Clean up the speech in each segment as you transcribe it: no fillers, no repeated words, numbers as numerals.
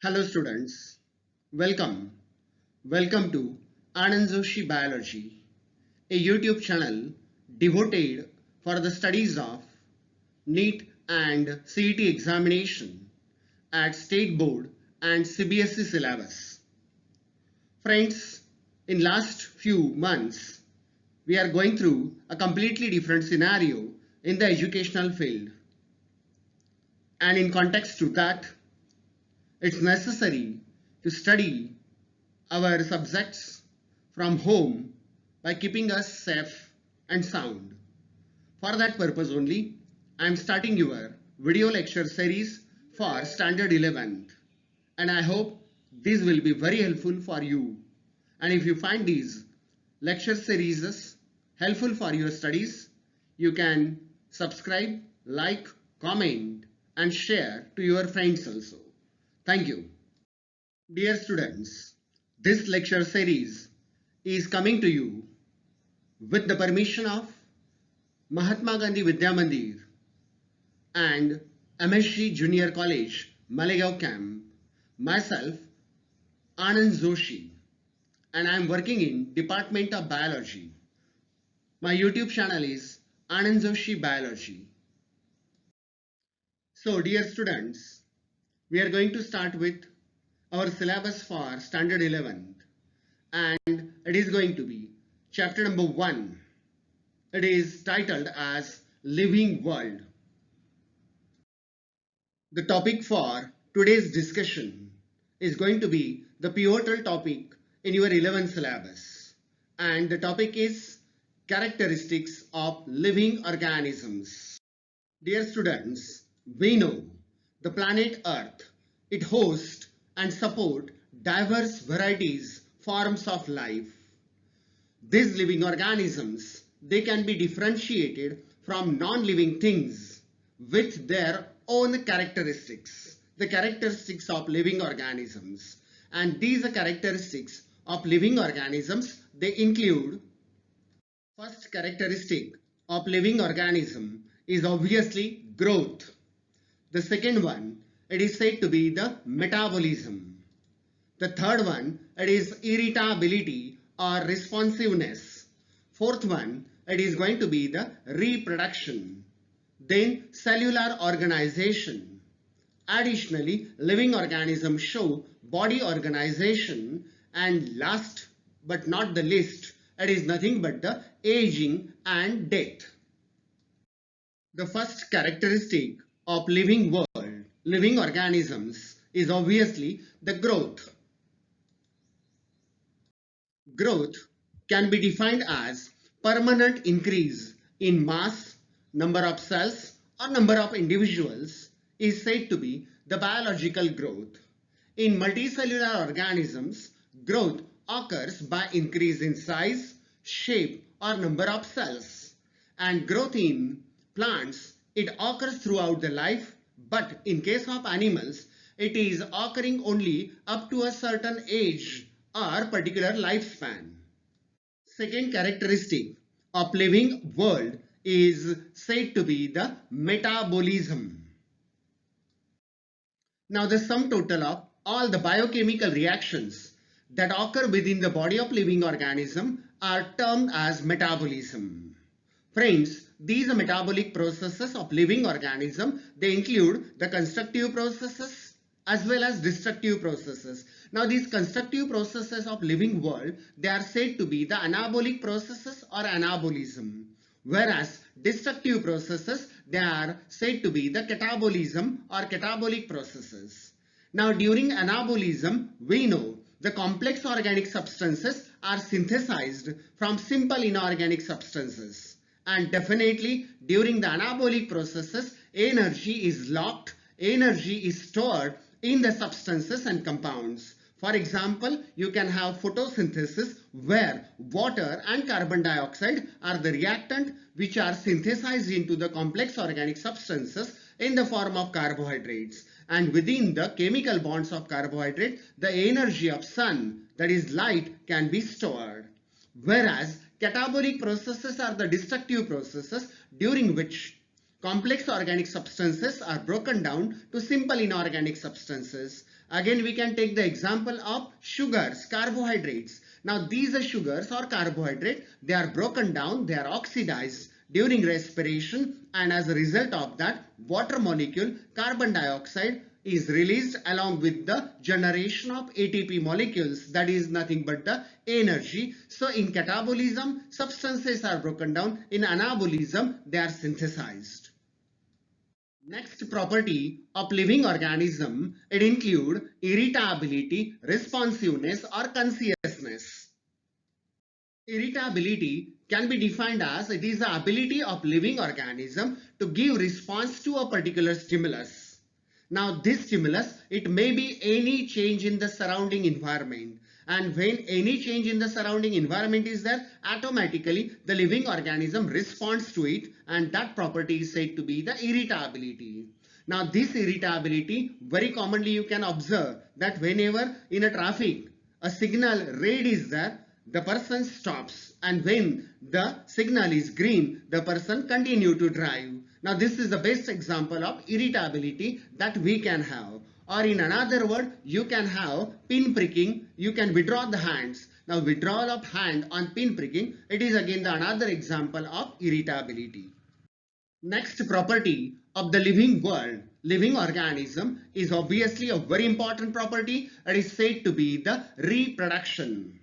Hello students, welcome. Welcome to Anand Joshi Biology, a YouTube channel devoted for the studies of NEET and CET examination at State Board and CBSE syllabus. Friends, in last few months, we are going through a completely different scenario in the educational field. And in context to that, it's necessary to study our subjects from home by keeping us safe and sound. For that purpose only, I am starting your video lecture series for Standard 11th, and I hope this will be very helpful for you. And if you find these lecture series helpful for your studies, you can subscribe, like, comment and share to your friends also. Thank you. Dear students, this lecture series is coming to you with the permission of Mahatma Gandhi Vidya Mandir and MSG Junior College, Malegaon Camp, myself Anand Joshi, and I am working in Department of Biology. My YouTube channel is Anand Joshi Biology. So dear students, we are going to start with our syllabus for Standard 11th, and it is going to be chapter number 1. It is titled as Living World. The topic for today's discussion is going to be the pivotal topic in your 11th syllabus, and the topic is characteristics of living organisms. Dear students, we know the planet Earth, it hosts and supports diverse varieties forms of life. These living organisms, they can be differentiated from non-living things with their own characteristics, the characteristics of living organisms. And these characteristics of living organisms, they include: first characteristic of living organism is obviously growth. The second one, it is said to be the metabolism. The third one, it is irritability or responsiveness. Fourth one, it is going to be the reproduction. Then cellular organization. Additionally, living organisms show body organization, and last but not the least, it is nothing but the aging and death. The first characteristic of living world, living organisms, is obviously the growth. Growth can be defined as permanent increase in mass, number of cells or number of individuals is said to be the biological growth. In multicellular organisms, growth occurs by increase in size, shape or number of cells. And growth in plants, it occurs throughout the life, but in case of animals, it is occurring only up to a certain age or particular lifespan. Second characteristic of living world is said to be the metabolism. Now the sum total of all the biochemical reactions that occur within the body of living organism are termed as metabolism. Friends, these metabolic processes of living organism, they include the constructive processes as well as destructive processes. Now these constructive processes of living world, they are said to be the anabolic processes or anabolism, whereas destructive processes, they are said to be the catabolism or catabolic processes. Now during anabolism, we know the complex organic substances are synthesized from simple inorganic substances. And definitely during the anabolic processes, energy is locked, energy is stored in the substances and compounds. For example, you can have photosynthesis where water and carbon dioxide are the reactant which are synthesized into the complex organic substances in the form of carbohydrates. And within the chemical bonds of carbohydrate, the energy of sun, that is light, can be stored. Whereas catabolic processes are the destructive processes during which Complex organic substances are broken down to simple inorganic substances. Again, we can take the example of sugars, carbohydrates. Now, these are sugars or carbohydrate. They are broken down, they are oxidized during respiration, and as a result of that, water molecule, carbon dioxide, is released along with the generation of ATP molecules, that is nothing but the energy. So in catabolism, substances are broken down. In anabolism, they are synthesized. Next property of living organism, it include irritability, responsiveness or consciousness. Irritability can be defined as it is the ability of living organism to give response to a particular stimulus. Now this stimulus, it may be any change in the surrounding environment, and when any change in the surrounding environment is there, automatically the living organism responds to it, and that property is said to be the irritability. Now this irritability, very commonly you can observe that whenever in a traffic a signal red is there, the person stops, and when the signal is green, the person continue to drive. Now this is the best example of irritability that we can have. Or in another word, you can have pin pricking, you can withdraw the hands. Now withdrawal of hand on pin pricking, it is again the another example of irritability. Next property of the living world, living organism, is obviously a very important property. It is said to be the reproduction.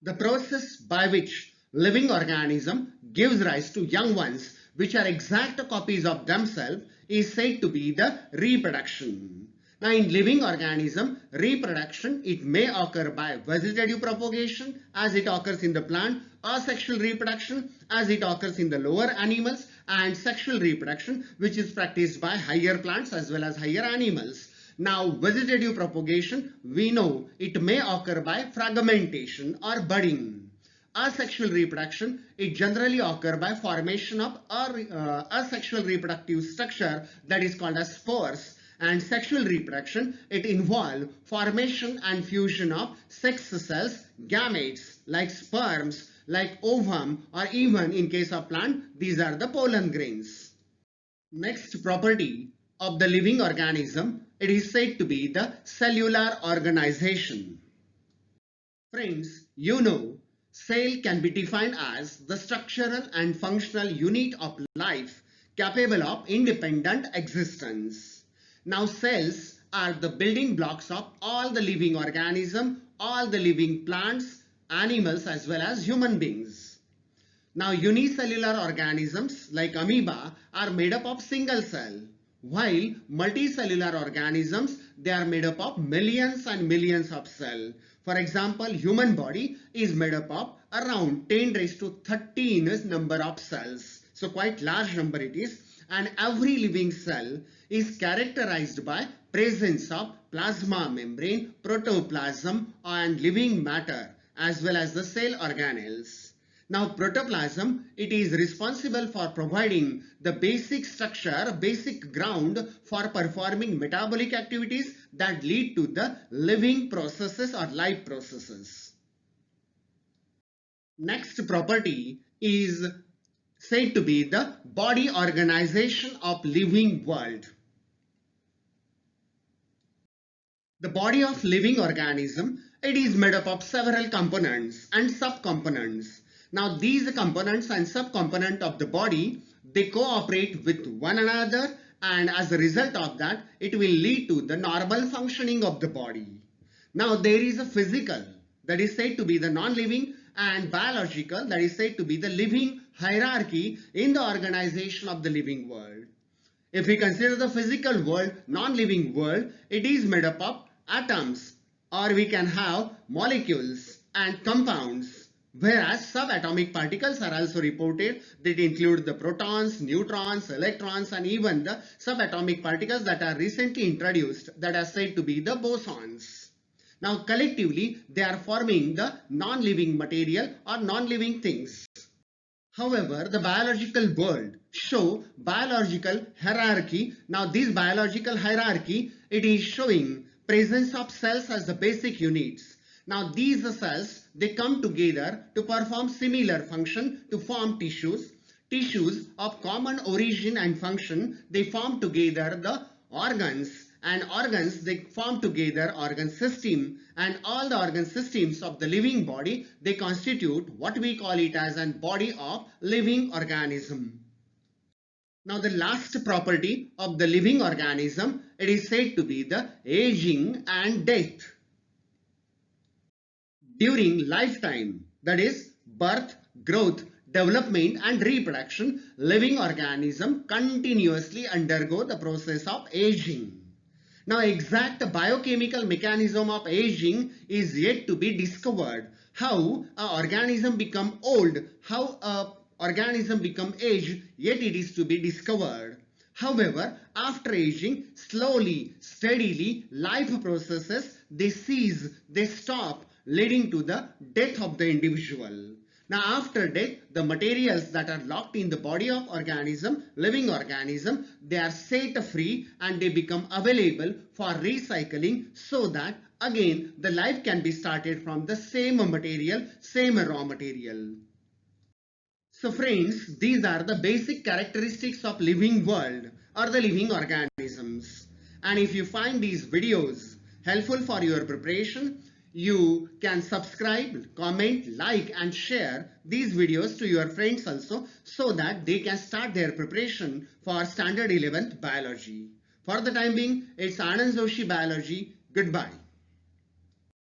The process by which living organism gives rise to young ones which are exact copies of themselves is said to be the reproduction. Now in living organism, reproduction, it may occur by vegetative propagation as it occurs in the plant, asexual reproduction as it occurs in the lower animals, and sexual reproduction which is practiced by higher plants as well as higher animals. Now vegetative propagation, we know it may occur by fragmentation or budding. Asexual reproduction, it generally occurs by formation of asexual reproductive structure that is called as spores. And sexual reproduction, it involves formation and fusion of sex cells, gametes like sperms, like ovum, or even in case of plant, these are the pollen grains. Next property of the living organism, it is said to be the cellular organization. Friends, you know, cell can be defined as the structural and functional unit of life capable of independent existence. Now cells are the building blocks of all the living organisms, all the living plants, animals as well as human beings. Now unicellular organisms like amoeba are made up of single cell, while multicellular organisms, they are made up of millions and millions of cells. For example, human body is made up of around 10 raised to 13 number of cells. So quite large number it is, and every living cell is characterized by presence of plasma membrane, protoplasm and living matter as well as the cell organelles. Now protoplasm, it is responsible for providing the basic structure, basic ground for performing metabolic activities that lead to the living processes or life processes. Next property is said to be the body organization of living world. The body of living organism, it is made up of several components and subcomponents. Now these components and subcomponents of the body, they cooperate with one another, and as a result of that, it will lead to the normal functioning of the body. Now there is a physical, that is said to be the non-living, and biological, that is said to be the living hierarchy in the organization of the living world. If we consider the physical world, non-living world, it is made up of atoms, or we can have molecules and compounds. Whereas subatomic particles are also reported that include the protons, neutrons, electrons and even the subatomic particles that are recently introduced that are said to be the bosons. Now collectively they are forming the non-living material or non-living things. However, the biological world show biological hierarchy. Now this biological hierarchy, it is showing presence of cells as the basic units. Now these cells, they come together to perform similar function to form tissues. tissues of common origin and function, they form together the organs, and organs, they form together organ system, and all the organ systems of the living body, they constitute what we call it as a body of living organism. Now the last property of the living organism, it is said to be the aging and death. During lifetime, that is birth, growth, development and reproduction, living organism continuously undergo the process of aging. Now exact biochemical mechanism of aging is yet to be discovered. How an organism become old, how a organism become aged, yet it is to be discovered. However, after aging, slowly, steadily, life processes, they cease, they stop, leading to the death of the individual. Now after death, the materials that are locked in the body of organism, living organism, they are set free and they become available for recycling, so that again the life can be started from the same material, same raw material. So friends, these are the basic characteristics of living world or the living organisms. And if you find these videos helpful for your preparation, you can subscribe, comment, like and share these videos to your friends also, so that they can start their preparation for Standard 11th Biology. For the time being, it's Anand Joshi Biology. Goodbye.